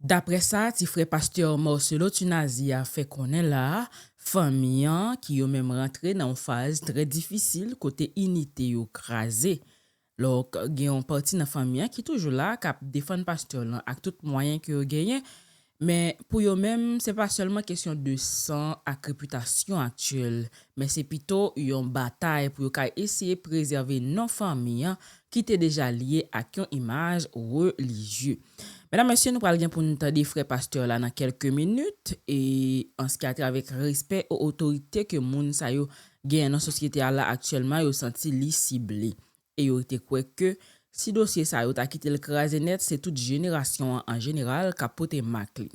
D'après ça, ti frère pasteur Marcelo Tunazi a fait connaître la famille qui yo même rentré dans une phase très difficile côté unité yo crasé. Donc, il y a une partie de la famille qui est toujours là, qui défend pasteur là, avec tout moyen que yo gagne. Mais pour eux même, c'est pas seulement question de sang et réputation actuelle, mais c'est plutôt une bataille pour essayer de préserver nos familles qui étaient déjà liées à une image religieuse. Mesdames, messieurs, nous parlons pour nous entendre frère pasteur là dans quelques minutes et en ce qui a trait avec respect aux autorités que moun sa yo gagne dans la société là actuellement, yo senti li ciblé. Et yo été quoi que si dossier ça yo ta quitté le crasé net, c'est toute génération en général qui a poté macli.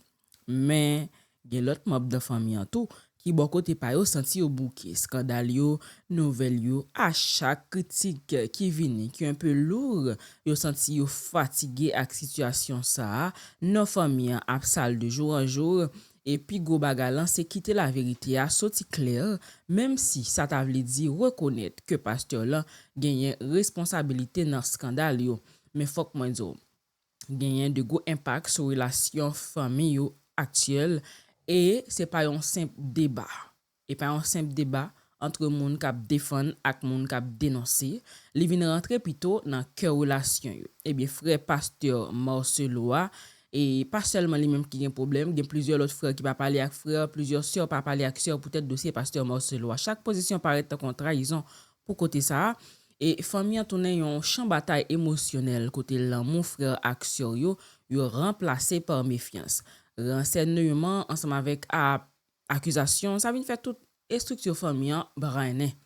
Mais gen l'autre membre de famille en tout qui bon côté pa yo senti au bouquet scandale yo, nouvelle yo, à chaque critique qui vini qui un peu lourd, yo senti yo fatigué avec situation ça, nos familles a sale de jour en jour. Et puis go bagalan c'est quitter la vérité à sorti clair même si ça t'a vle di reconnaître que pasteur là gagne responsabilité dans scandale yo mais faut que moi dire gagne de gros impact sur relation famille yo actuelle et c'est pas un simple débat entre moun k'ap défendre ak moun k'ap dénoncer li vinn rentrer plutôt dans cœur relation yo. Et bien frère pasteur Marcelo et pas seulement les mêmes qui ont un problème, il y a plusieurs autres frères qui pas parler avec frères, plusieurs sœurs pas parler avec sœurs, peut-être dossier pasteur Marcelo. Chaque position paraît en trahison pour côté ça et famille en tourné un champ bataille émotionnel côté là mon frère ak sœur yo remplacé par méfiance. Renseignement ensemble avec accusation, ça vient faire toute structure famille brainer.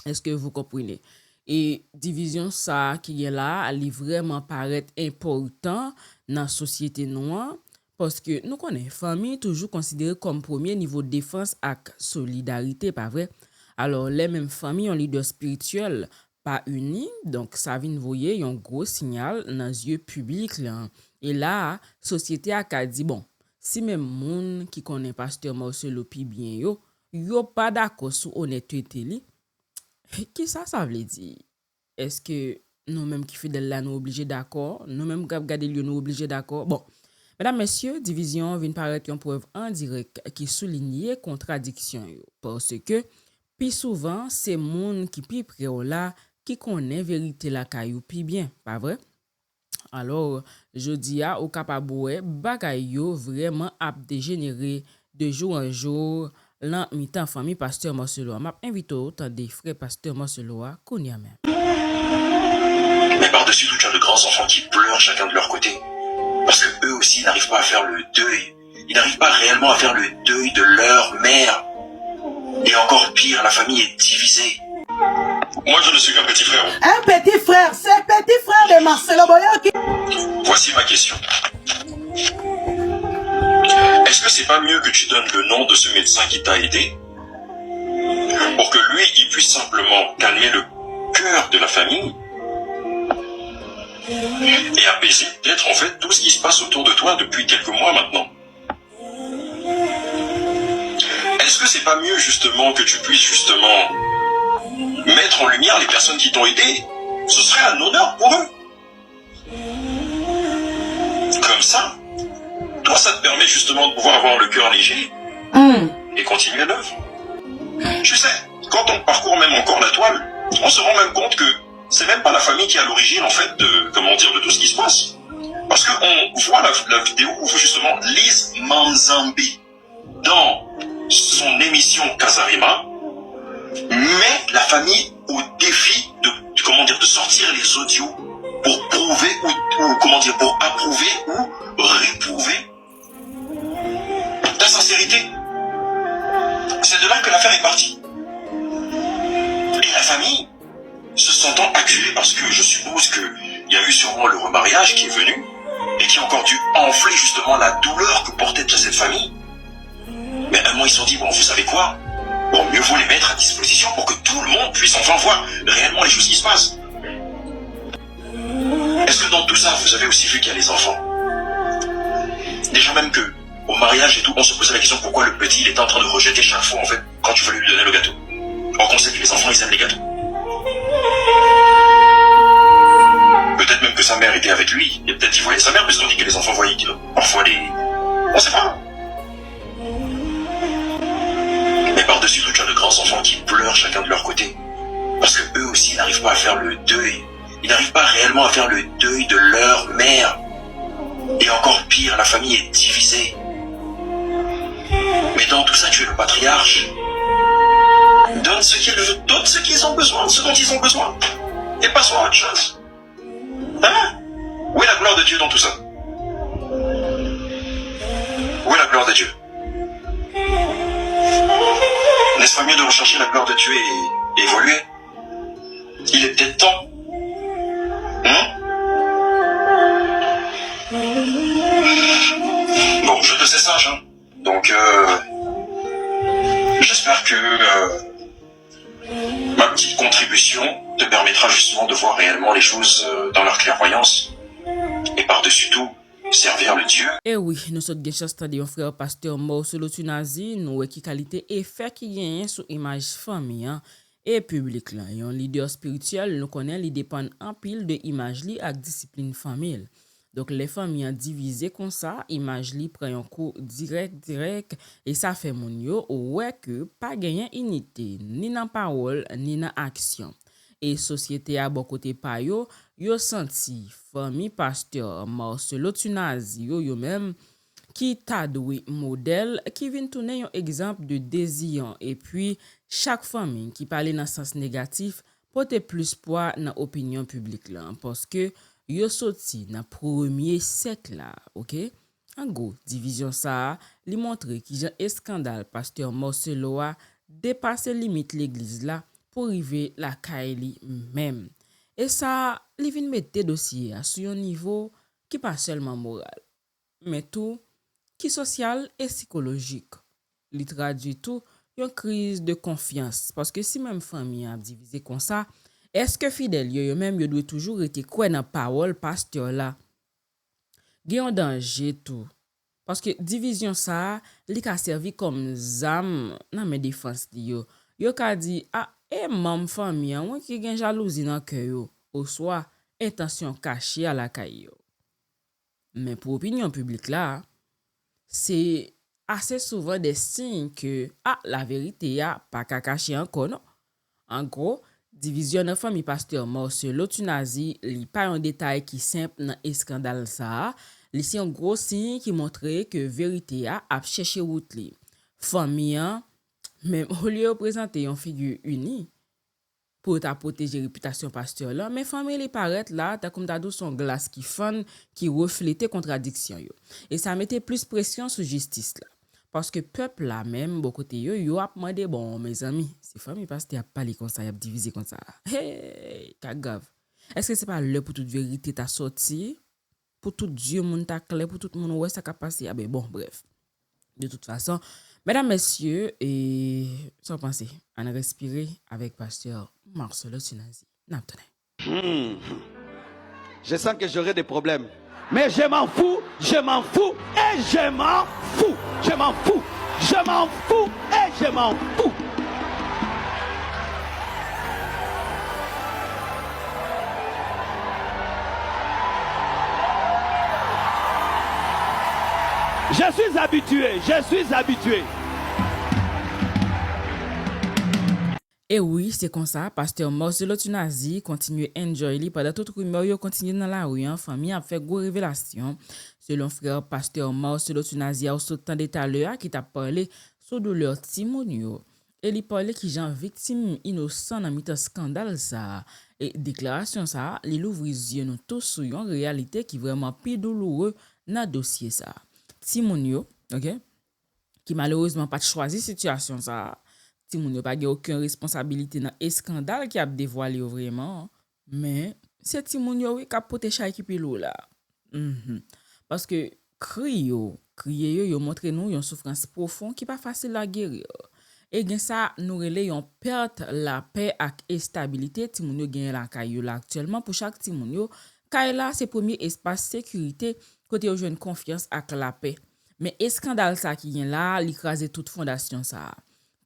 Est-ce que vous comprenez? Et division ça qui est là, elle vraiment paraît important dans la société noire parce que nous connaissons famille toujours considérée comme premier niveau de défense et solidarité, pas vrai? Alors les mêmes familles ont leader spirituel pas unis, donc ça vient voyer un gros signal dans les yeux publics là. Et là, société a dit bon, si même moun qui connaît pasteur Marcelo pi bien yo pas d'accord sur honnêteté li, qui ça veut dire? Est-ce que nous-mêmes qui fidèles là nous obligés d'accord? Nous-mêmes qui regarder lieu nous obligés d'accord? Bon, mesdames, messieurs, division vient paraître une preuve en direct qui souligne contradiction parce que plus souvent c'est moun qui pi près là qui connaît vérité la caillou pi bien, pas vrai? Alors, je dis à au capable bagay yo vraiment ap dégénérer de jour en jour dans mi-temps famille pasteur Marcelo. M'a invité autant des frères pasteur Marcelo konya même. Mais par-dessus tout, tu as de grands enfants qui pleurent chacun de leur côté. Parce que eux aussi n'arrivent pas à faire le deuil. Ils n'arrivent pas réellement à faire le deuil de leur mère. Et encore pire, la famille est divisée. Moi, je ne suis qu'un petit frère. Un petit frère, c'est le petit frère de Marcelo Boyoki. Voici ma question. Est-ce que c'est pas mieux que tu donnes le nom de ce médecin qui t'a aidé pour que lui, il puisse simplement calmer le cœur de la famille et apaiser peut-être en fait tout ce qui se passe autour de toi depuis quelques mois maintenant? Est-ce que c'est pas mieux justement que tu puisses justement mettre en lumière les personnes qui t'ont aidé? Ce serait un honneur pour eux. Comme ça, toi ça te permet justement de pouvoir avoir le cœur léger et continuer l'œuvre. Tu sais, quand on parcourt même encore la toile, on se rend même compte que c'est même pas la famille qui est à l'origine en fait de tout ce qui se passe. Parce qu'on voit la vidéo où justement Lise Manzambi dans son émission Casarima met la famille au défi de sortir les audios pour prouver pour approuver ou réprouver ta sincérité. C'est de là que l'affaire est partie. Et la famille, se sentant acculée parce que je suppose qu'il y a eu sûrement le remariage qui est venu et qui a encore dû enfler justement la douleur que portait déjà cette famille. Mais à un moment ils se sont dit, bon vous savez quoi, bon mieux vaut les mettre à disposition pour que tout le monde puisse enfin voir réellement les choses qui se passent. Est-ce que dans tout ça vous avez aussi vu qu'il y a les enfants? Déjà même que au mariage et tout, on se posait la question pourquoi le petit il était en train de rejeter chaque fois en fait quand tu voulais lui donner le gâteau. Or qu'on sait que les enfants ils aiment les gâteaux. Peut-être même que sa mère était avec lui. Et peut-être qu'il voyait sa mère, parce qu'on dit que les enfants voyaient parfois les... On sait pas. Mais par-dessus tout, tu as de grands enfants qui pleurent chacun de leur côté. Parce que eux aussi n'arrivent pas à faire le deuil. Ils n'arrivent pas réellement à faire le deuil de leur mère. Et encore pire, la famille est divisée. Mais dans tout ça, tu es le patriarche. Donne ce qu'ils ont besoin, ce dont ils ont besoin. Et passons à autre chose. Hein? Où est la gloire de Dieu dans tout ça? Où est la gloire de Dieu? N'est-ce pas mieux de rechercher la gloire de Dieu et évoluer? Il est peut-être temps. Bon, je te sais sage, hein. Donc, j'espère que ma petite contribution te permettra justement de voir réellement les choses dans leur clairvoyance. Et par-dessus tout, servir le Dieu. Eh oui, nous sommes gen chance tande yon frère pasteur mort sur l'autre nazi, nous qui qualité effet qui gagne sur image famille et public là. Yon leader spirituel, nous connaît, il dépend en pile de image li ak discipline famille. Donc les familles divisées comme ça, image li prend un coup direct et ça fait moun yo ouais que pas gagner unité ni dans parole ni dans action. Et société à bon côté pa yo senti famille pasteur Marcelo Tunazi yo même qui t'a doué modèle qui vient tourner un exemple de désir et puis chaque famille qui parle dans sens négatif porte plus poids dans opinion publique là parce que yo sorti dans premier siècle là, OK? En gros, division ça li montre qui un scandale pasteur Marcelo a dépassé limite l'église là pour arriver la Kaili même. Et ça, li vin mette dossier sur un niveau qui pas seulement moral, mais tout qui social et psychologique. Li traduit tout une crise de confiance parce que si même famille a divisé comme ça, est-ce que fidèle yo même yo doit toujours être quoi dans parole pasteur là? Gen un danger tout. Parce que division ça, li ka servi comme zam nan men défense li yo. Yo ka di mam famille ou qui gen jalousie dans cœur yo, ou soit intention cachée à la kay yo. Mais pour opinion publique là, c'est assez souvent des signes que la vérité a pas ka cacher encore non. En gros, division dans famille pasteur Marcelo Tunazi li pas un détail qui simple dans scandale ça, li c'est un gros signe qui montrait que vérité a cherché route li. Famille même au lieu de présenter une figure unie pour ta protéger réputation pasteur là, mais famille li paraît là ta comme ta dou son glace qui fun qui reflétait contradiction yo. Et ça mettait plus pression sur justice là. Parce que peuple là même beaucoup côté yo a demandé bon mes amis, c'est famille pasteur a parlé comme ça, y a divisé comme ça. Hey, kagav. Est-ce que c'est pas l'heure pour toute vérité t'a sorti? Pour tout Dieu moun ta clair, pour tout monde ouais ça ka passer. Ben bon bref. De toute façon, mesdames, messieurs, et sans penser, on respirer avec pasteur Marcelo Tunazi. Je sens que j'aurai des problèmes. Mais je m'en fous et je m'en fous. Je m'en fous et je m'en fous. Je suis habitué. Et oui, c'est comme ça, pasteur Marcelo Tunazi continue à enjoy li pendant toute rumeur yo continue dans la rue en famille a fait gros révélation selon frère pasteur Marcelo Tunazi a aussi tant détails qui t'a parlé sur douleur Timonio et li parle qui gens victime innocent dans mitan scandale ça et déclaration ça li l'ouvre yeux nous tous sur une réalité qui vraiment plus douloureux dans dossier ça. Timonio, OK? Qui malheureusement pas choisi situation ça. Timoun yo pa gen aucune responsabilité dans le scandale qui a dévoilé vraiment, mais c'est Timoun yo qui a poté chay ki pilou là. Parce que crier yo montre nous une souffrance profonde qui pas facile à guérir. Et gen ça nous relè yon perte la paix ak stabilité Timoun yo gen la kay yo là actuellement pour chaque Timoun yo kay là c'est premier espace sécurité côté yo joine confiance ak la paix. Mais scandale ça qui gen là, li krasé toute fondation ça.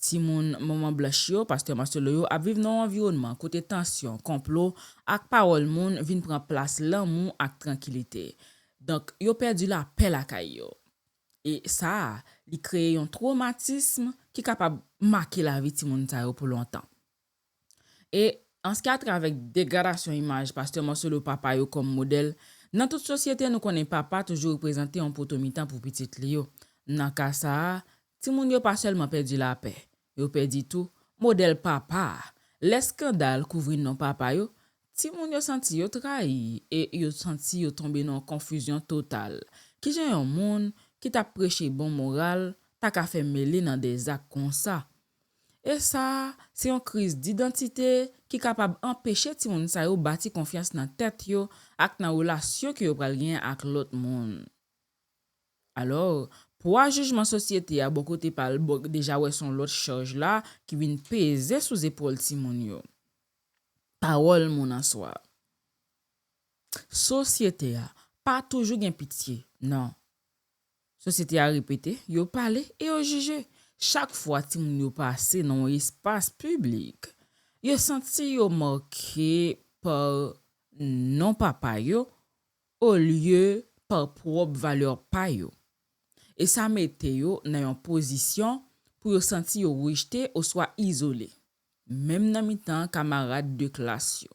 Timoun maman blanche yo, pasteur Marcelo yo, ap viv nan environnement côté tension, complot, ak parole moun vin pran place l'amour ak tranquillité. Donc, yo perdu la paix la kay yo. Et ça, li crée un traumatisme qui capable marquer la vie Timoun sa yo pour longtemps. Et en ce qui a trait avec dégradation image, pasteur Marcelo papa yo comme modèle, dans toute société nous connaît papa toujours représenté en potomitan pour petit li yo. Nan ka ça, Timoun yo pas seulement perdu la paix. Yo perdi tout, modèle papa. Les scandales couvrir non papa yo, Timoun yo senti yo trahi et yo senti yo tomber dans confusion totale. Qui j'ai un monde qui t'a prêché bon moral, t'a ka fait mêler dans des actes comme ça. Et ça, c'est une crise d'identité qui capable empêcher Timoun sa yo bâti confiance dans tête yo ak nan relation que yo pral gen ak l'autre monde. Alors, pour un jugement société à bon côté par déjà ouais son l'autre charge là qui vient peser sous épaule Timoun yo. Parole mon en soi. Société a pas toujours gen pitié, non. Société a répété, yo parlé et yo jugé. Chaque fois Timoun yo passé dans espace public, yo senti yo marqué par non papa yo au lieu par propre valeur pa yo. Et ça mette yo dans une position pour yo senti yo rejeté ou soit isolé. Même dans mi-temps camarade de classe yo.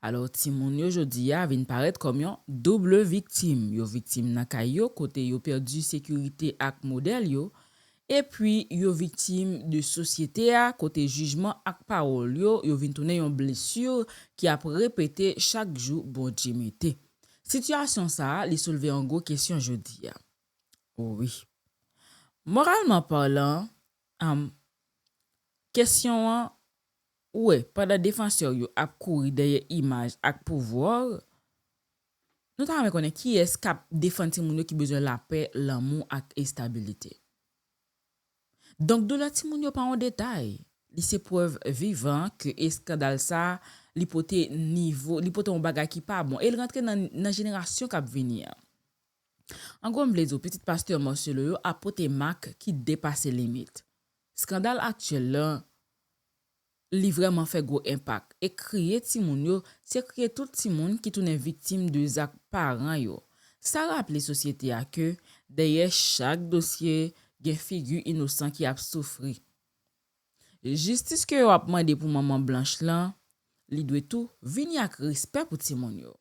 Alors Timoun yo jodi a vin paraître comme yon double victime. Yo victime nan kay yo côté yo perdu sécurité ak modèle yo et puis yo victime de société a côté jugement ak parole yo vin tourner yon blessure qui a répété chaque jour bon Dieu mette. Situation ça li soulever en gros question jodi a. Oh oui. Moralement parlant, question ouais, pendant défenseur yo ap kouri derrière image ak pouvoir, nous ta connait qui est cap défendre Timoun yo qui besoin la paix, l'amour ak stabilité. Donc de la Timoun yo pas en détail, li c'est preuve vivant que scandale ça li pote niveau, li pote un bagay qui pas bon et il rentre dans génération k'ap venir. En gros, m'blezo, petit pasteur Marcelo yo a pote marque qui dépasse limite. Scandale actuel là, li vraiment fait gros impact. Et crier Timoun yo, c'est crier tout Timoun qui tourne victime de zak parents yo. Ça rappelle société a que derrière chaque dossier, gen figure innocent qui a souffri. Justice que yo a demandé pour maman blanche là, li doit tout venir avec respect pour Timoun yo.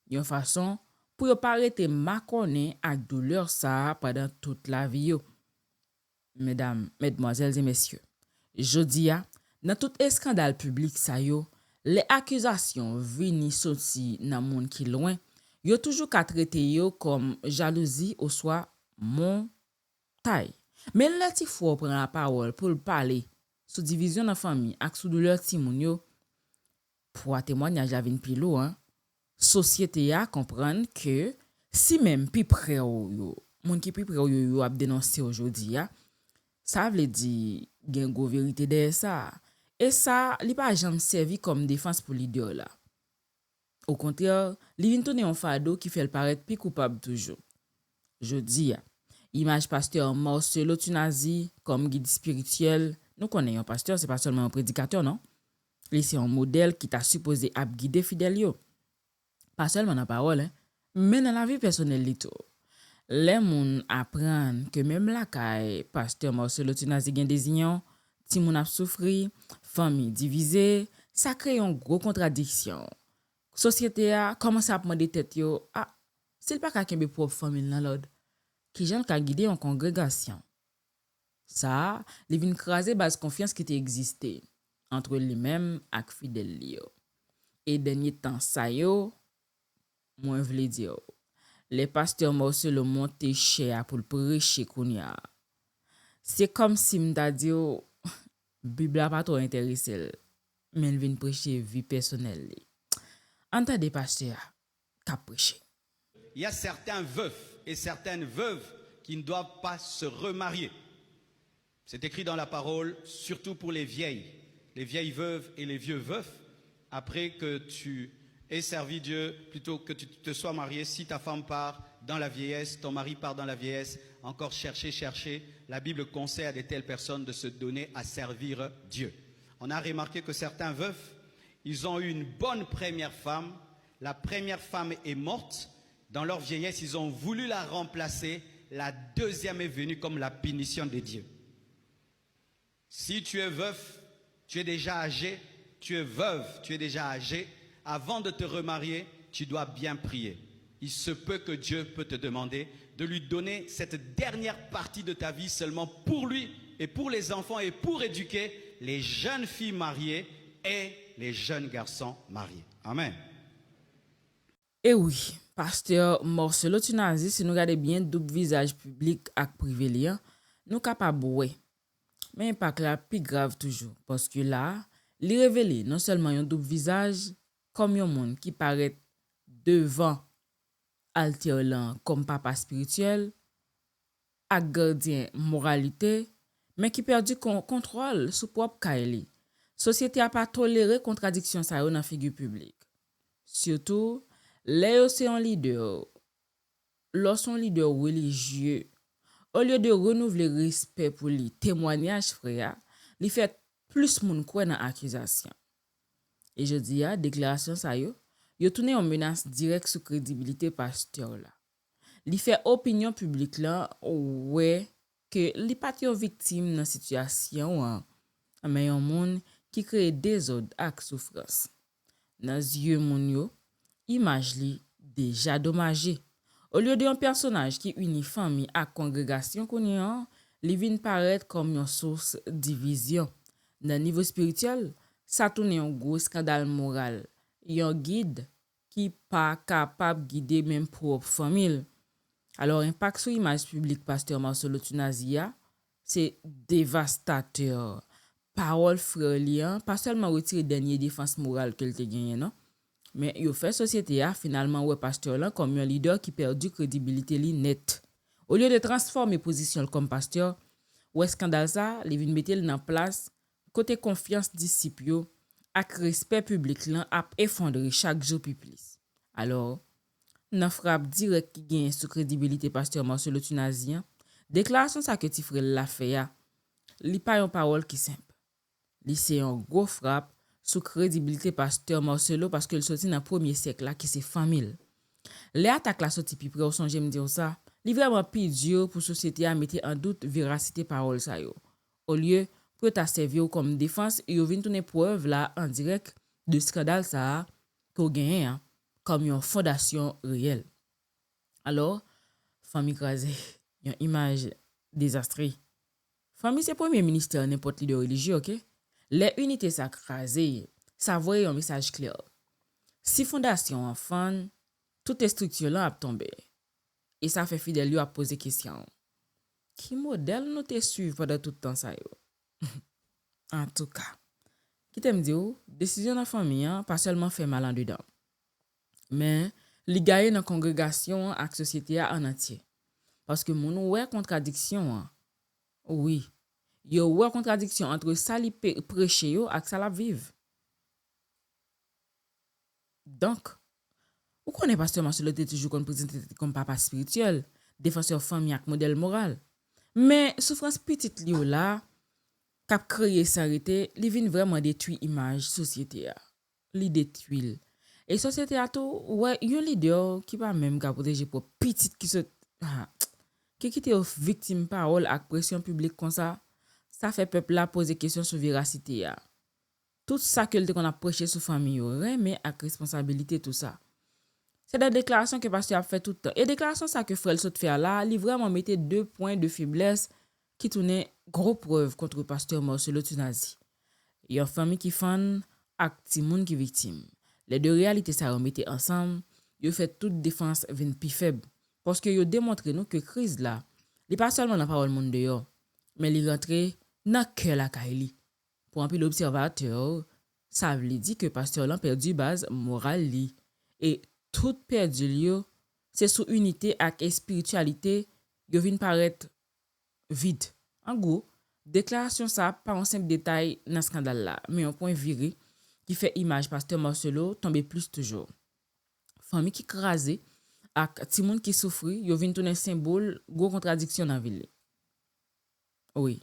Yon façon pour yo pas rete makone ak douleur ça pendant toute la vie yo. Mesdames, mesdemoiselles et messieurs, jodi a dans tout scandale public ça yo, les accusations vini sorti nan moun ki loin, yo toujours ka traiter yo comme jalousie ou soit montaille. Mais là ti faut prendre la parole pour parler sous division dans famille ak sous douleur Timoun yo pour témoignage avin pilo hein. Société a comprendre que si même pi près yo, moun ki pi près yo a dénoncer aujourd'hui a, ça veut dire gen go vérité derrière ça. Et ça, li pa jamais servi comme défense pour l'idole là. Au contraire, li vin tourner un fardeau qui fait le paraître plus coupable toujours. Je dis, image pasteur Marcelo Tunazi comme guide spirituel, nous connaissons un pasteur, c'est pas seulement un prédicateur, non? Il c'est un modèle qui t'a supposé à guider fidèle yo. Pas seulement dans la parole, hein, mais dans la vie personnelle li tout. Les moun apprennent que même la caille pasteur Marcelo Tunazi gen désignon, Timoun a souffri, famille divisée, ça crée une gros contradiction. Société a commencé à demander tête yo, ah, c'est pas ka kembe propre famille nan l'autre, qui j'en ka guider en congrégation. Ça, li vin craser base confiance qui existé entre lui-même ak fidèle li yo. Et dernier temps ça yo, moi vle dire, les pasteurs Marcelo monte cher pour le prêcher kounya. C'est comme si m'ta dit Bible a pas trop intéressé, mais il vient prêcher vie personnelle. Entendez pasteur, qu'a prêché. Il y a certains veufs et certaines veuves qui ne doivent pas se remarier. C'est écrit dans la parole, surtout pour les vieilles veuves et les vieux veufs, après que tu aies servi Dieu, plutôt que tu te sois marié, si ta femme part, dans la vieillesse, ton mari part dans la vieillesse, encore chercher. La Bible conseille à de telles personnes de se donner à servir Dieu. On a remarqué que certains veufs, ils ont eu une bonne première femme. La première femme est morte. Dans leur vieillesse, ils ont voulu la remplacer. La deuxième est venue comme la punition de Dieu. Si tu es veuf, tu es déjà âgé, tu es veuve, tu es déjà âgé, avant de te remarier, tu dois bien prier. Il se peut que Dieu peut te demander de lui donner cette dernière partie de ta vie seulement pour lui et pour les enfants et pour éduquer les jeunes filles mariées et les jeunes garçons mariés. Amen. Et oui, pasteur Marcelo Tunazi, si nous regardons bien double visage public et privé liant, nous capables ouais. Mais impact là plus grave toujours parce que là, il révèle non seulement un double visage comme un monde qui paraît devant alter lan comme papa spirituel ak gardien moralité mais qui perdu contrôle sous propre kaili. Société a pas toléré contradiction ça yo dans figure publique. Surtout les c'est un leader. Lorsqu'un leader religieux au lieu de renouveler respect pour lui, témoignage frère, il fait plus moun kwen dans accusation. Et je dis déclaration ça yo tourné en menace directe sur crédibilité pasteur là. Li fait opinion publique là ouais que li pas yon victime dans situation mais yon monde qui crée désordre ak souffrance. Dans yeux moun yo, image li déjà dommagé. Au lieu de un personnage qui unit famille à congrégation konyan, li vin paraître comme une source division. Dans niveau spirituel, ça tourne un gros scandale moral. Yon guide qui pas capable guider même propre famille. Alors impact sur image publique pasteur Marcelo Tunazia, c'est dévastateur. Parole frère liant, pas seulement retirer dernière défense morale qu'elle te gagné non, mais yo fait société a finalement ouais pasteur là comme un leader qui perdu crédibilité li net. Au lieu de transformer position comme pasteur, ouais scandale ça, li vinn mettre dans place côté confiance disciple yo ak respect public lan ap effondrer chaque jour plus. Alors, nan frappe direct qui gagne sur crédibilité pasteur Marcelo Tunazien, déclaration ça que ti frère la fait ya, li pa yon parole qui simple. Li c'est un gros frappe sur crédibilité pasteur Marcelo parce que le sorti dans premier siècle là qui c'est famille. Les attaques la sorti pi près au songe me dire ça, li vraiment pi dur pour société à mettre en doute véracité parole ça yo. Au lieu pour ta servir comme défense, yo vinn tourner preuve là en direct de scandale ça ko gagné comme une fondation réelle. Alors, famille crasée, une image désastreuse. Famille c'est premier ministère n'importe leader religieux, OK? Les unités sacrées, ça voit un message clair. Si fondation enfant, toute structure là a tombé. Et ça fait fidèle yo à poser question. Qui modèle nous te suivre pendant tout temps ça yo? En tout cas, qui t'aime dire, décision de la famille pas seulement fait mal en dedans, mais li gagne dans congrégation ak société en entier. Parce que mon ouais contradiction, oui, yo ouais contradiction entre ça li prêcher yo ak ça la vive. Donc, ou connaît pasteur Marcelo toujours présenté comme papa spirituel, défenseur famille ak modèle moral. Mais souffrance petite li yo là cap créer s'arrêter, li vinn vraiment détruire image société a. Li détruire. Et société a tout ouais yon leader qui pas même ka protéger pour petite qui se qui quitte victime parole ak pression publique comme ça fait peuple là poser question sur véracité a. Tout ça que qu'on a prêché sur famille mais ak responsabilité tout ça. C'est des déclarations que pasteur a fait tout le temps. Et déclaration ça que frère saute faire là, il vraiment mettait 2 points de faiblesse qui tournait gros preuve contre pasteur Marcelo Tunazi. Et une famille qui fan ak ti moun qui victime. Les deux réalités ça remettent ensemble, yo fait toute défense vinn pi faible parce que yo démontre nous que crise là, li pas seulement dans parole monde dehors, mais li rentre dans cœur la kaili. Pour un peu l'observateur, ça veut dire que pasteur là perdu base morale li et tout perdu li c'est sous unité ak spiritualité yo vinn paraître vide. En gros, déclaration ça pas un simple détail dans scandale là, mais un point viré qui fait image pasteur Marcelo tomber plus toujours. Famille qui crasé ak ti moun qui souffri, yo vin tourner symbole gros contradiction dans ville. Oui.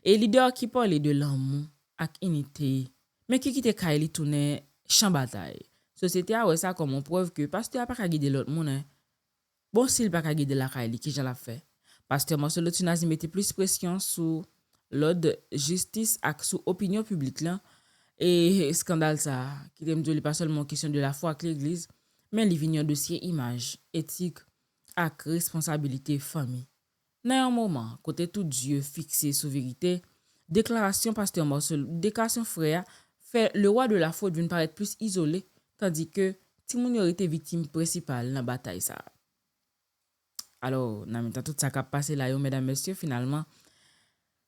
Et leader qui parle de l'amour ak unité, mais qui quitte Kaili tourner champ bataille. Société a ouais ça comme une preuve que pasteur a pas ka guider l'autre monde. Hein. Bon s'il pas ka guider la Kaili qui j'en l'a fait. Pasteur Marcel Lotunazi mettait plus pression sur l'ordre justice ak sous opinion publique là et scandale ça qui t'aime dire pas seulement question de la foi avec l'église mais il vient dossier image éthique ak responsabilité famille. Dans un moment côté tout Dieu fixé sur vérité déclaration pasteur Marcel déclaration frère fait le roi de la faute vient paraître plus isolé tandis que Timoun a été victime principale dans bataille ça. Alors, dans tout ça qui a passé là, mesdames, messieurs, finalement,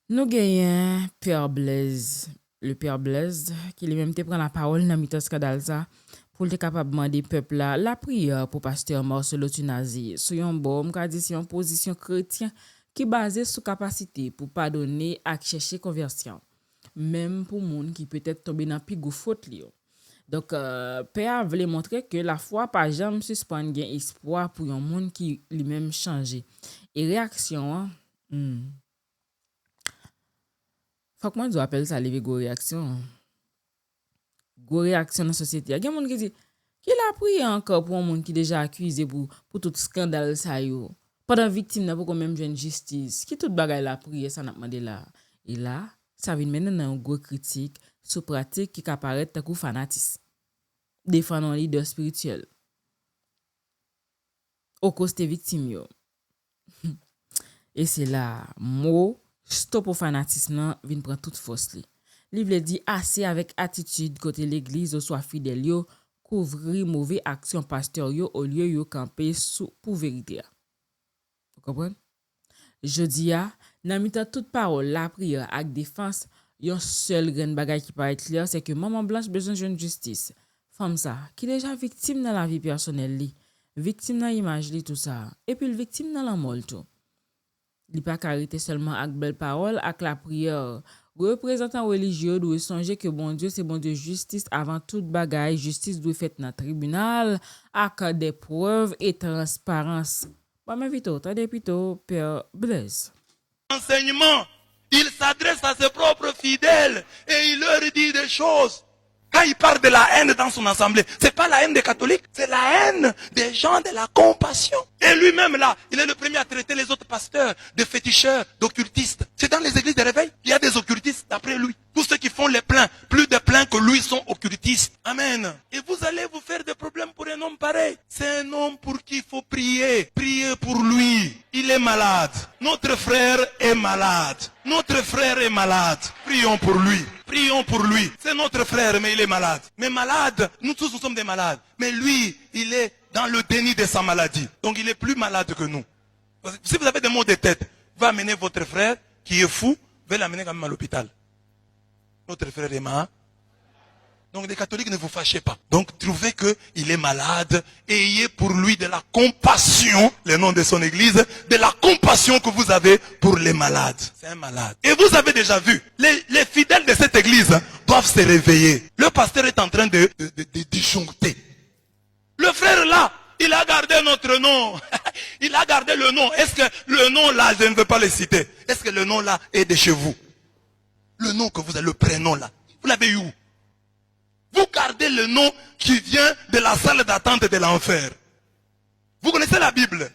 nous gagnons Père Blaise. Le Père Blaise, qui lui-même te prend la parole dans le scandale ça, pour être capable de demander peuple là, la prière pour pasteur Marcel Lotunazi. Sur un bon, c'est une position chrétienne qui basée sur capacité pour pardonner et chercher conversion. Même pour monde qui peut-être tomber dans plus gros faute li. Donc, Père voulait montrer que la foi pas jamais suspend gain espoir pour un monde qui lui-même changé. Et réaction, faut que moi je appelle ça les go réaction. Go réaction dans la société. Il y a des gens qui disent qu'il a prié encore pour un monde qui déjà accusé pour tout scandale ça yo. Pendant victime n'a pas quand même une justice. Qui tout bagay la prié ça n'a demandé là. Et là, ça vient maintenant dans un gros critique sous pratique qui apparaît tant que fanatisme. Défendant un leader spirituel. Au cause des victimes yo. Et c'est là mot stop au fanatisme vient prendre toute force li. Livre dit assez avec attitude côté l'église soit fidèle yo couvrir mauvais action pasteur yo au lieu yo camper sous pour vérité. Vous comprenez? Je dis dans mitan toute parole la prière avec défense yon seul grain bagay qui paraît clair c'est que maman blanche besoin de justice. Femme ça qui déjà victime dans la vie personnelle li, victime dans l'image li tout ça et puis le victime dans la mort tout. Li pas carité seulement avec belle parole avec la prière. Représentant religieux doit songer que bon Dieu c'est bon Dieu justice avant toute bagaille, justice doit faite dans tribunal avec des preuves et transparence. Bah mais vite attendez plutôt Père Blaise. Enseignement, il s'adresse à ses propres fidèles et il leur dit des choses. Quand il parle de la haine dans son assemblée, c'est pas la haine des catholiques, c'est la haine des gens de la compassion. Et lui-même là, il est le premier à traiter les autres pasteurs de féticheurs, d'occultistes. C'est dans les églises de réveil, il y a des occultistes d'après lui. Tous ceux qui font les pleins, plus de pleins que lui sont occultistes. Amen. Et vous allez vous faire des problèmes pour un homme pareil. C'est un homme pour qui il faut prier. Priez pour lui. Il est malade. Notre frère est malade. Notre frère est malade. Prions pour lui. Prions pour lui. C'est notre frère, mais il est malade. Mais malade, nous tous nous sommes des malades. Mais lui, il est dans le déni de sa maladie. Donc il est plus malade que nous. Si vous avez des maux de tête, va amener votre frère qui est fou, va l'amener quand même à l'hôpital. Notre frère est malade. Donc les catholiques, ne vous fâchez pas. Donc trouvez qu'il est malade et ayez pour lui de la compassion, le nom de son église, de la compassion que vous avez pour les malades. C'est un malade. Et vous avez déjà vu, les fidèles de cette église doivent se réveiller. Le pasteur est en train de disjoncter. Le frère là, il a gardé notre nom. Il a gardé le nom. Est-ce que le nom là, je ne veux pas le citer. Est-ce que le nom là est de chez vous? Le nom que vous avez, le prénom là, vous l'avez eu où? Vous gardez le nom qui vient de la salle d'attente de l'enfer. Vous connaissez la Bible.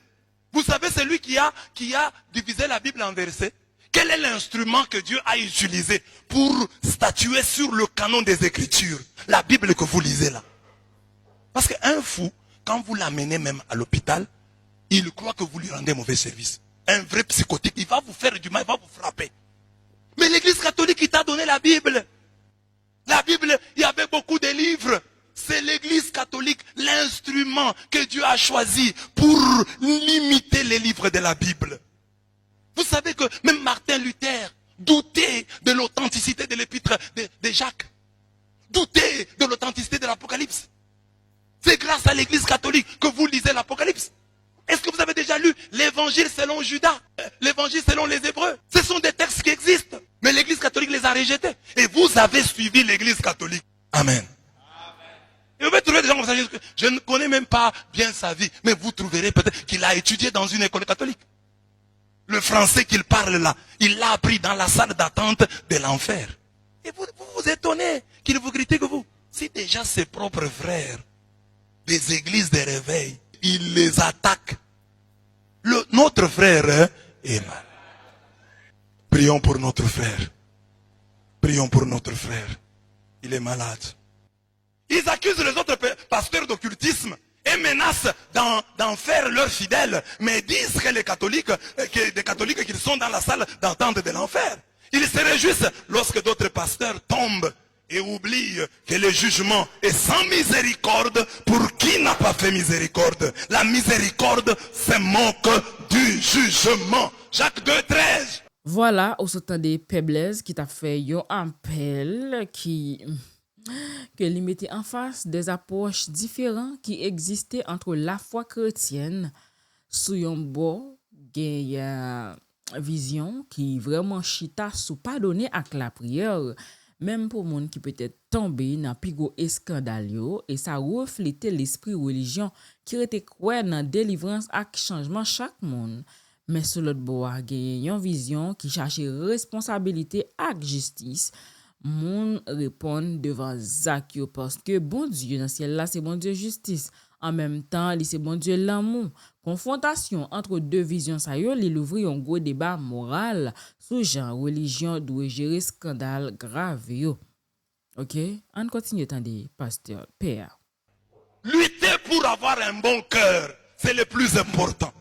Vous savez celui qui a divisé la Bible en versets. Quel est l'instrument que Dieu a utilisé pour statuer sur le canon des Écritures? La Bible que vous lisez là. Parce qu'un fou, quand vous l'amenez même à l'hôpital, il croit que vous lui rendez mauvais service. Un vrai psychotique, il va vous faire du mal, il va vous frapper. Mais l'église catholique, il t'a donné la Bible. La Bible, il y avait beaucoup de livres. C'est l'église catholique, l'instrument que Dieu a choisi pour limiter les livres de la Bible. Vous savez que même Martin Luther doutait de l'authenticité de l'épître de Jacques. Doutait de l'authenticité de l'Apocalypse. C'est grâce à l'église catholique que vous lisez l'Apocalypse. Est-ce que vous avez déjà lu l'évangile selon Judas, l'évangile selon les Hébreux? Ce sont des textes qui existent. Mais l'église catholique les a rejetés. Et vous avez suivi l'église catholique. Amen. Et vous pouvez trouver des gens comme ça, je ne connais même pas bien sa vie, mais vous trouverez peut-être qu'il a étudié dans une école catholique. Le français qu'il parle là, il l'a appris dans la salle d'attente de l'enfer. Et vous vous étonnez qu'il vous critique vous. Si déjà ses propres frères des églises de réveil, il les attaque. Notre frère est mal. Prions pour notre frère. Prions pour notre frère. Il est malade. Ils accusent les autres pasteurs d'occultisme et menacent d'en faire leurs fidèles, mais disent que les catholiques, des catholiques qui sont dans la salle d'attente de l'enfer. Ils se réjouissent lorsque d'autres pasteurs tombent et oublient que le jugement est sans miséricorde pour qui n'a pas fait miséricorde. La miséricorde se moque du jugement. Jacques 2,13. Voilà, au sortant des Pebles qui t'a fait un appel que lui mettait en face des approches différentes qui existaient entre la foi chrétienne sous un bon vision qui vraiment chita sous pardonner avec la prière, même pour monde qui peut-être tombé dans pigo scandale et ça reflétait l'esprit religion qui était quoi dans délivrance et changement chaque monde. Mais sur l'autre bord, il y a une vision qui cherche responsabilité et justice. Moun répond devant Zach parce que bon Dieu dans le ciel là c'est bon Dieu justice. En même temps, c'est bon Dieu l'amour. Confrontation entre deux visions ça yo, il ouvre un gros débat moral sur genre religion doit gérer scandale grave yo. OK? On continue attendre pasteur Père. Lutter pour avoir un bon cœur, c'est le plus important.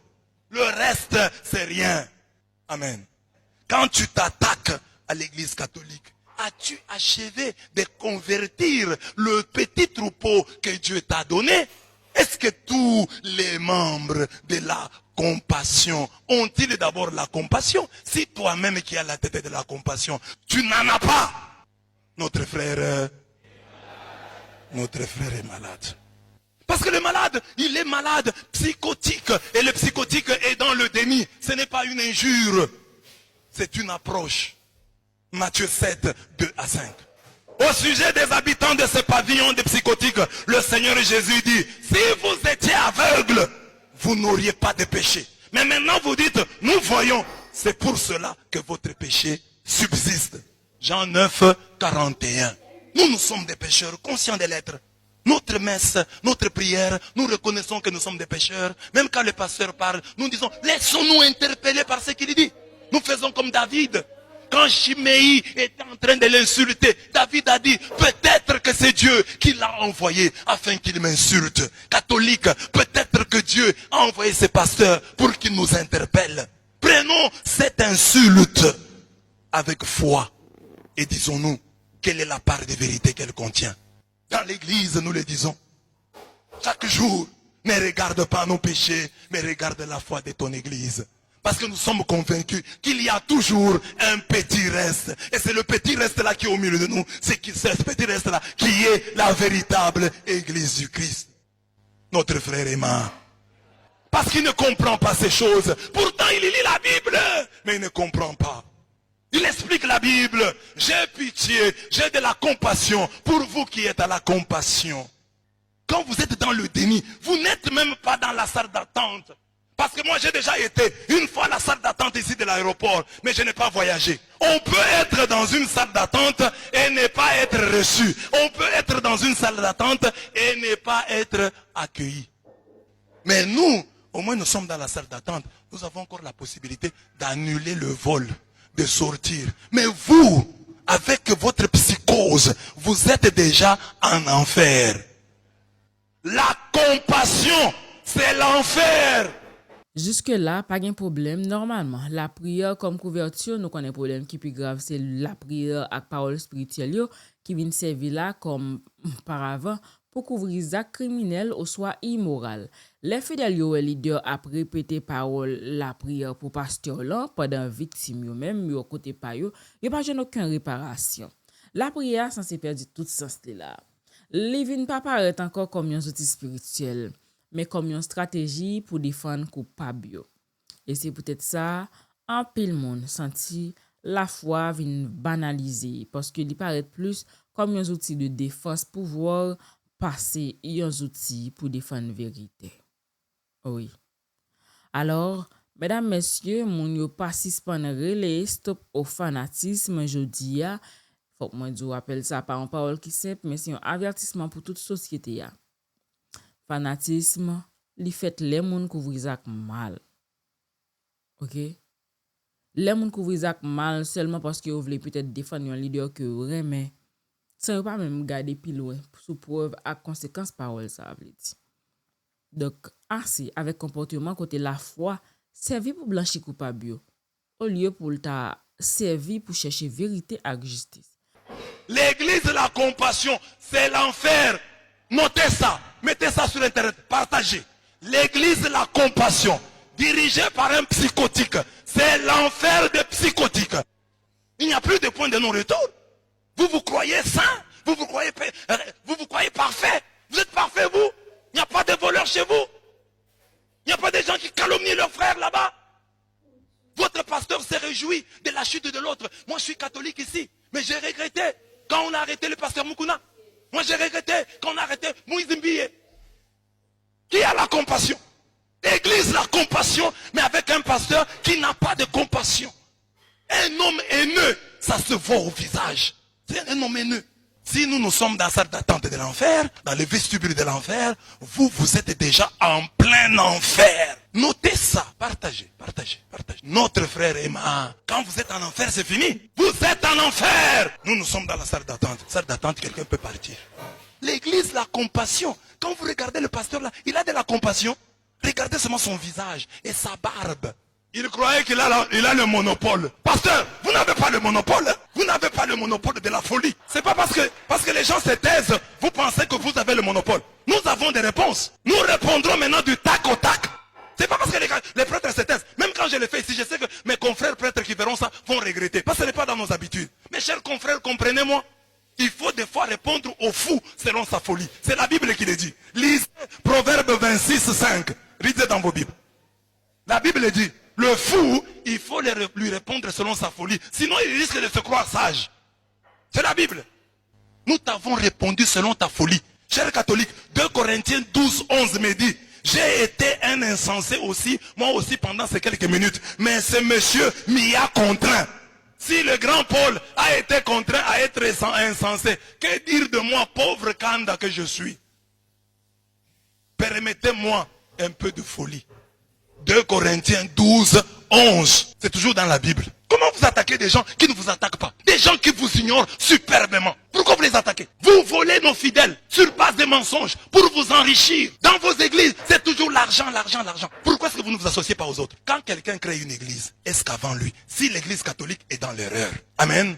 Le reste, c'est rien. Amen. Quand tu t'attaques à l'église catholique, as-tu achevé de convertir le petit troupeau que Dieu t'a donné? Est-ce que tous les membres de la compassion ont-ils d'abord la compassion? Si toi-même qui as la tête de la compassion, tu n'en as pas. Notre frère est malade. Parce que le malade, il est malade psychotique. Et le psychotique est dans le déni. Ce n'est pas une injure. C'est une approche. Matthieu 7, 2 à 5. Au sujet des habitants de ce pavillon de psychotiques, le Seigneur Jésus dit, si vous étiez aveugle, vous n'auriez pas de péché. Mais maintenant vous dites, nous voyons. C'est pour cela que votre péché subsiste. Jean 9, 41. Nous sommes des pécheurs conscients de l'être. Notre messe, notre prière, nous reconnaissons que nous sommes des pécheurs. Même quand le pasteur parle, nous disons, laissons-nous interpeller par ce qu'il dit. Nous faisons comme David. Quand Chiméi était en train de l'insulter, David a dit, peut-être que c'est Dieu qui l'a envoyé afin qu'il m'insulte. Catholique, peut-être que Dieu a envoyé ses pasteurs pour qu'ils nous interpellent. Prenons cette insulte avec foi et disons-nous, quelle est la part de vérité qu'elle contient. Dans l'église, nous le disons. Chaque jour, ne regarde pas nos péchés, mais regarde la foi de ton église. Parce que nous sommes convaincus qu'il y a toujours un petit reste. Et c'est le petit reste là qui est au milieu de nous. C'est ce petit reste là qui est la véritable église du Christ. Notre frère est mort. Parce qu'il ne comprend pas ces choses. Pourtant, il lit la Bible, mais il ne comprend pas. Il explique la Bible. J'ai pitié, j'ai de la compassion pour vous qui êtes à la compassion. Quand vous êtes dans le déni, vous n'êtes même pas dans la salle d'attente. Parce que moi j'ai déjà été une fois à la salle d'attente ici de l'aéroport, mais je n'ai pas voyagé. On peut être dans une salle d'attente et ne pas être reçu. On peut être dans une salle d'attente et ne pas être accueilli. Mais nous, au moins nous sommes dans la salle d'attente. Nous avons encore la possibilité d'annuler le vol, de sortir. Mais vous, avec votre psychose, vous êtes déjà en enfer. La compassion, c'est l'enfer. Jusque-là, pas de problème. Normalement, la prière comme couverture, nous connaissons un problème qui est plus grave, c'est la prière avec parole spirituelle qui vient servir là comme paravent pour couvrir les actes criminels ou soit immoral. Les fidèles et leaders a répété parole la prière pour pasteur là pendant victime yo même yo côté pa yo, y pas jamais aucune réparation. La prière censé perdre tout sens là. Li vinn pas paraître encore comme un outil spirituel, mais comme une stratégie pour défendre coupable. Et c'est peut-être ça, en pile monde senti la foi vient banaliser parce que il paraît plus comme un outil de défense pouvoir passer un outil pour défendre vérité. Oui. Alors, mesdames, messieurs, moun yo pas suspendre relais stop au fanatisme jodi a. Faut que moi je rappelle ça par une parole qui simple, mais c'est un avertissement pour toute société ya. Fanatisme, li fait les moun couvrir ak mal. OK? Les moun couvrir ak mal seulement parce que vous voulez peut-être défendre un leader que vous aimez. Ça ne pas même garder pile sous preuve à conséquence parole ça veut dire. Donc, ainsi avec comportement côté la foi servi pour blanchir coupable au lieu pour ta servi pour chercher vérité et justice. L'église de la compassion, c'est l'enfer. Notez ça, mettez ça sur internet, partagez. L'église de la compassion, dirigée par un psychotique, c'est l'enfer des psychotiques. Il n'y a plus de point de non-retour. Vous vous croyez saint, vous vous croyez parfait. Vous êtes parfait, vous. Il n'y a pas de voleurs chez vous. Il n'y a pas de gens qui calomnient leurs frères là-bas. Votre pasteur s'est réjoui de la chute de l'autre. Moi, je suis catholique ici, mais j'ai regretté quand on a arrêté le pasteur Mukuna. Moi, j'ai regretté quand on a arrêté Moïse Mbiye. Qui a la compassion? Église la compassion, mais avec un pasteur qui n'a pas de compassion. Un homme haineux, ça se voit au visage. C'est un homme haineux. Si nous sommes dans la salle d'attente de l'enfer, dans le vestibule de l'enfer, vous êtes déjà en plein enfer. Notez ça. Partagez. Notre frère Emma, quand vous êtes en enfer, c'est fini. Vous êtes en enfer. Nous sommes dans la salle d'attente. Salle d'attente, quelqu'un peut partir. L'église, la compassion. Quand vous regardez le pasteur là, il a de la compassion. Regardez seulement son visage et sa barbe. Il croyait qu'il a le monopole. Pasteur, vous n'avez pas le monopole. Vous n'avez pas le monopole de la folie. C'est pas parce que les gens se taisent, vous pensez que vous avez le monopole. Nous avons des réponses. Nous répondrons maintenant du tac au tac. C'est pas parce que les prêtres se taisent. Même quand je le fais ici, je sais que mes confrères prêtres qui verront ça vont regretter. Parce que ce n'est pas dans nos habitudes. Mes chers confrères, comprenez-moi. Il faut des fois répondre au fou selon sa folie. C'est la Bible qui le dit. Lisez Proverbe 26, 5. Lisez dans vos Bibles. La Bible dit, le fou, il faut lui répondre selon sa folie. Sinon, il risque de se croire sage. C'est la Bible. Nous t'avons répondu selon ta folie. Cher catholique, 2 Corinthiens 12, 11 me dit, j'ai été un insensé aussi, moi aussi pendant ces quelques minutes. Mais ce monsieur m'y a contraint. Si le grand Paul a été contraint à être insensé, que dire de moi, pauvre Kanda que je suis? Permettez-moi un peu de folie. 2 Corinthiens 12, 11. C'est toujours dans la Bible. Comment vous attaquez des gens qui ne vous attaquent pas? Des gens qui vous ignorent superbement. Pourquoi vous les attaquez? Vous volez nos fidèles sur base des mensonges pour vous enrichir. Dans vos églises, c'est toujours l'argent. Pourquoi est-ce que vous ne vous associez pas aux autres? Quand quelqu'un crée une église, est-ce qu'avant lui, si l'église catholique est dans l'erreur? Amen.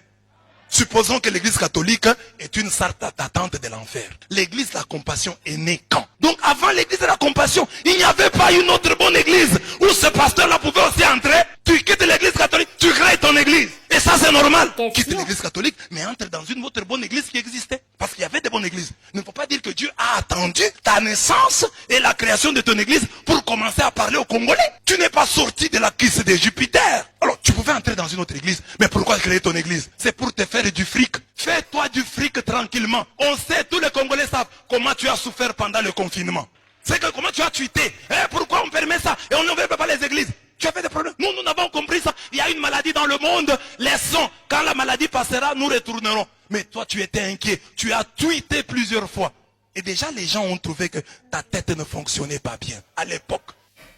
Supposons que l'église catholique est une sorte d'attente de l'enfer. L'église de la compassion est née quand? Donc avant l'église de la compassion, il n'y avait pas une autre bonne église où ce pasteur-là pouvait aussi entrer. Tu quittes l'église catholique, tu crées ton église. Et ça c'est normal. Quitte l'église catholique, mais entre dans une autre bonne église qui existait. Parce qu'il y avait des bonnes églises. Il ne faut pas dire que Dieu a attendu ta naissance et la création de ton église pour commencer à parler aux Congolais. Tu n'es pas sorti de la cuisse de Jupiter. Alors tu pouvais entrer dans une autre église. Mais pourquoi créer ton église? C'est pour te faire du fric. Fais-toi du fric tranquillement. On sait, tous les Congolais savent comment tu as souffert pendant le confinement. C'est que comment tu as tweeté. Pourquoi on permet ça et on ne veut pas les églises? Tu as fait des problèmes. Nous n'avons compris ça. Il y a une maladie dans le monde. Laissons. Quand la maladie passera, nous retournerons. Mais toi, tu étais inquiet. Tu as tweeté plusieurs fois. Et déjà, les gens ont trouvé que ta tête ne fonctionnait pas bien. À l'époque,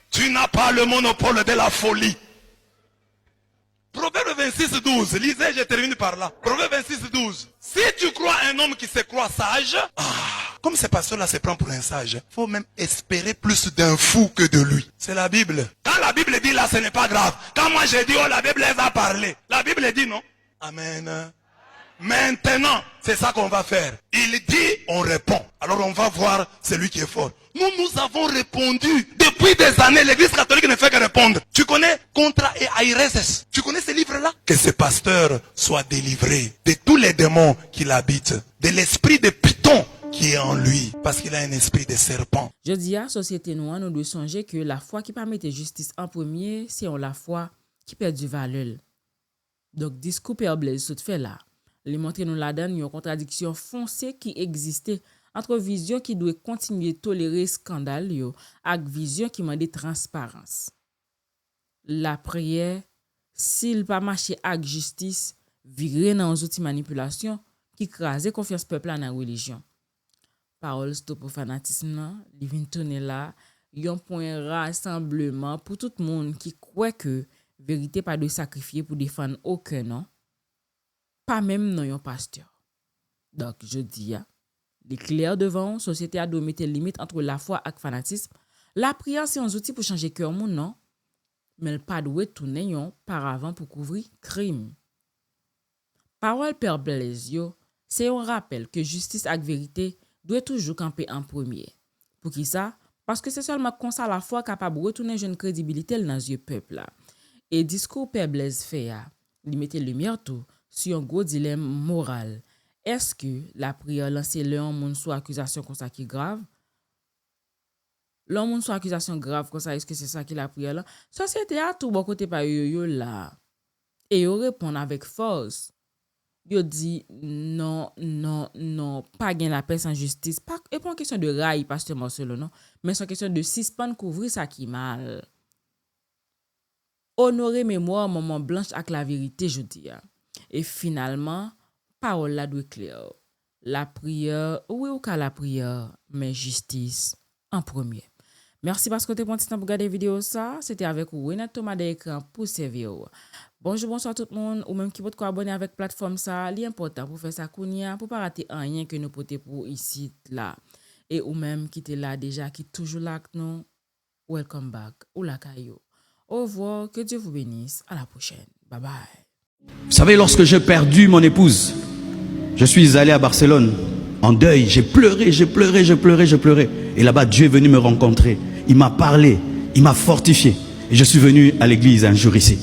tu n'as pas le monopole de la folie. Proverbe 26, 12. Lisez, je termine par là. Proverbe 26, 12. Si tu crois un homme qui se croit sage, comme ce pasteur-là se prend pour un sage, il faut même espérer plus d'un fou que de lui. C'est la Bible. Quand la Bible dit là, ce n'est pas grave. Quand moi j'ai dit, oh, la Bible les a parlé. La Bible dit non. Amen. Maintenant, c'est ça qu'on va faire. Il dit, on répond. Alors on va voir celui qui est fort. Nous avons répondu. Depuis des années, l'église catholique ne fait que répondre. Tu connais Contra et Aireses? Tu connais ces livres-là? Que ce pasteur soit délivré de tous les démons qui l'habitent. De l'esprit de Python qui est en lui. Parce qu'il a un esprit de serpent. Je dis à la société noire, nous devons songer que la foi qui permet justice en premier, c'est la foi qui perd du valeur. Donc, discours Père Blaise, ce fait là. Les montrer nous la donne une contradiction foncée qui existait entre vision qui doit continuer tolérer scandale yo ak vision qui mande transparence. La prière, s'il pas marcher avec justice, virer dans un outil manipulation qui crase confiance peuple dans la religion. Parole stop au fanatisme, li vient tourner là, yon point rassemblement pour tout le monde qui croit que vérité pas de sacrifier pour défendre aucun non, pas même non yon pasteur. Donc je dis les clairs devant société a doit mettre limite entre la foi et fanatisme. La prière c'est un outil pour changer cœur moun non, mais pas doit tourner yon par avant pour couvrir crime. Parole Père Blaise yo, c'est un rappel que justice et vérité doit toujours camper en premier. Pour qui ça? Parce que c'est seulement comme ça la foi capable de retourner une crédibilité dans les peuple là. Et discours Père Blaise fait il mettait lumière tout sur un gros dilemme moral. Est-ce que la prière lancer l'homme moun sous accusation comme ça qui grave? L'homme moun sous accusation grave comme ça, est-ce que c'est ça qui la prière là? Société a tout bon côté par yo là. Et yo répond avec force. Yo dit non, pas gain la paix sans justice. Pas, et pas une question de rail, pasteur Marcelo, non, mais c'est une question de suspendre, couvrir ça qui mal. Honorer mémoire, maman blanche avec la vérité, je dis. Et finalement, parole là doit claire. La prière, oui ou qu'à la prière, mais justice en premier. Merci parce que tu as pris le temps pour regarder la vidéo ça. C'était avec Renat Thomas d'écran pour servir. Bonjour, bonsoir tout le monde, ou même qui peut abonner avec la plateforme ça, l'important pour faire ça kounia, pour pas rater rien que nous pote pour ici là. Et ou même qui était là déjà, qui toujours là avec nous, welcome back, ou la caillou. Au revoir, que Dieu vous bénisse, à la prochaine, bye bye. Vous savez, lorsque j'ai perdu mon épouse, je suis allé à Barcelone en deuil, j'ai pleuré. Et là-bas, Dieu est venu me rencontrer, il m'a parlé, il m'a fortifié. Et je suis venu à l'église un jour ici.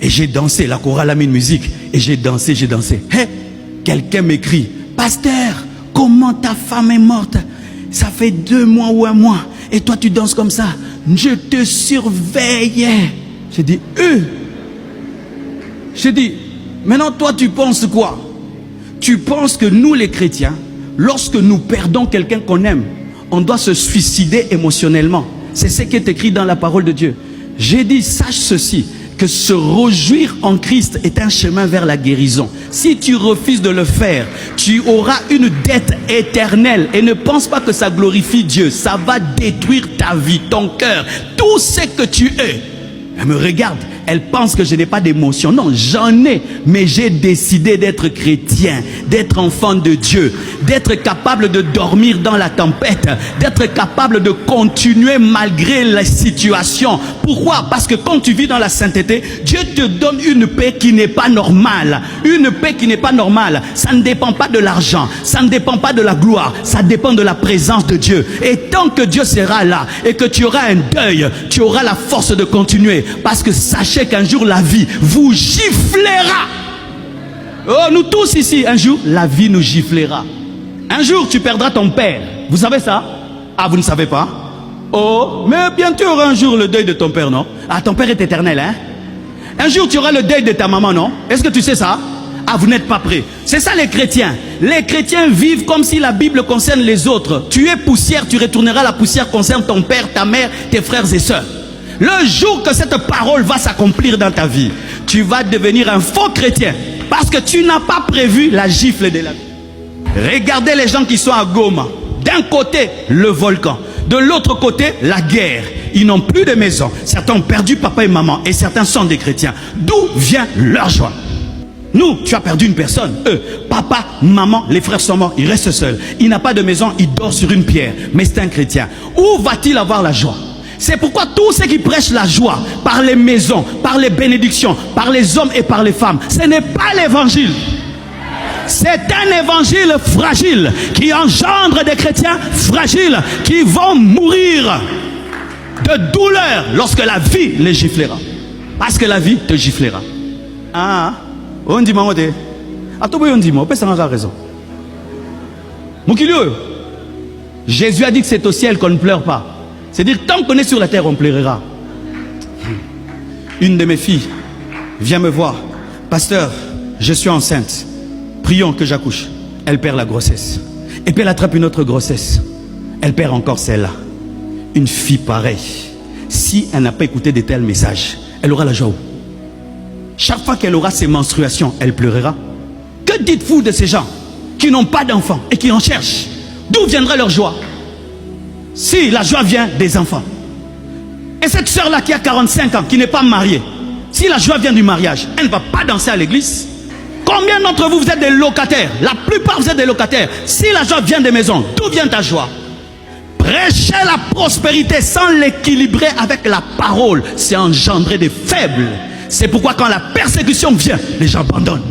Et j'ai dansé, la chorale a mis une musique. Et j'ai dansé. Hey, quelqu'un m'écrit, pasteur, comment ta femme est morte? Ça fait 2 mois ou 1 mois. Et toi tu danses comme ça. Je te surveille. J'ai dit, J'ai dit, maintenant toi tu penses quoi? Tu penses que nous les chrétiens, lorsque nous perdons quelqu'un qu'on aime, on doit se suicider émotionnellement. C'est ce qui est écrit dans la parole de Dieu. J'ai dit, sache ceci, que se réjouir en Christ est un chemin vers la guérison. Si tu refuses de le faire, tu auras une dette éternelle. Et ne pense pas que ça glorifie Dieu. Ça va détruire ta vie, ton cœur, tout ce que tu es. Elle me regarde, elle pense que je n'ai pas d'émotion. Non, j'en ai, mais j'ai décidé d'être chrétien, d'être enfant de Dieu, d'être capable de dormir dans la tempête, d'être capable de continuer malgré la situation. Pourquoi? Parce que quand tu vis dans la sainteté, Dieu te donne une paix qui n'est pas normale. Une paix qui n'est pas normale. Ça ne dépend pas de l'argent, ça ne dépend pas de la gloire, ça dépend de la présence de Dieu. Et tant que Dieu sera là et que tu auras un deuil, tu auras la force de continuer. Parce que sachez qu'un jour la vie vous giflera. Oh, nous tous ici, un jour la vie nous giflera. Un jour tu perdras ton père. Vous savez ça? Ah, vous ne savez pas? Oh, mais bien tu auras un jour le deuil de ton père, non? Ah, ton père est éternel, hein? Un jour tu auras le deuil de ta maman, non? Est-ce que tu sais ça? Ah, vous n'êtes pas prêts. C'est ça les chrétiens. Les chrétiens vivent comme si la Bible concerne les autres. Tu es poussière, tu retourneras, la poussière concerne ton père, ta mère, tes frères et sœurs. Le jour que cette parole va s'accomplir dans ta vie, tu vas devenir un faux chrétien. Parce que tu n'as pas prévu la gifle de la vie. Regardez les gens qui sont à Goma. D'un côté, le volcan. De l'autre côté, la guerre. Ils n'ont plus de maison. Certains ont perdu papa et maman. Et certains sont des chrétiens. D'où vient leur joie? Nous, tu as perdu une personne. Eux, papa, maman, les frères sont morts. Il reste seul. Il n'a pas de maison. Il dort sur une pierre. Mais c'est un chrétien. Où va-t-il avoir la joie? C'est pourquoi tous ceux qui prêchent la joie par les maisons, par les bénédictions, par les hommes et par les femmes, ce n'est pas l'évangile. C'est un évangile fragile qui engendre des chrétiens fragiles qui vont mourir de douleur lorsque la vie les giflera. Parce que la vie te giflera. Ah, on dit maman, à tout on dit moi, on a raison. Moukilio, Jésus a dit que c'est au ciel qu'on ne pleure pas. C'est-à-dire, tant qu'on est sur la terre, on pleurera. Une de mes filles vient me voir. Pasteur, je suis enceinte. Prions que j'accouche. Elle perd la grossesse. Et puis elle attrape une autre grossesse. Elle perd encore celle-là. Une fille pareille, si elle n'a pas écouté de tels messages, elle aura la joie. Chaque fois qu'elle aura ses menstruations, elle pleurera. Que dites-vous de ces gens qui n'ont pas d'enfants et qui en cherchent? D'où viendra leur joie? Si la joie vient des enfants. Et cette soeur-là qui a 45 ans, qui n'est pas mariée, si la joie vient du mariage, elle ne va pas danser à l'église. Combien d'entre vous, vous êtes des locataires? La plupart, vous êtes des locataires. Si la joie vient des maisons, d'où vient ta joie? Prêcher la prospérité sans l'équilibrer avec la parole, c'est engendrer des faibles. C'est pourquoi quand la persécution vient, les gens abandonnent.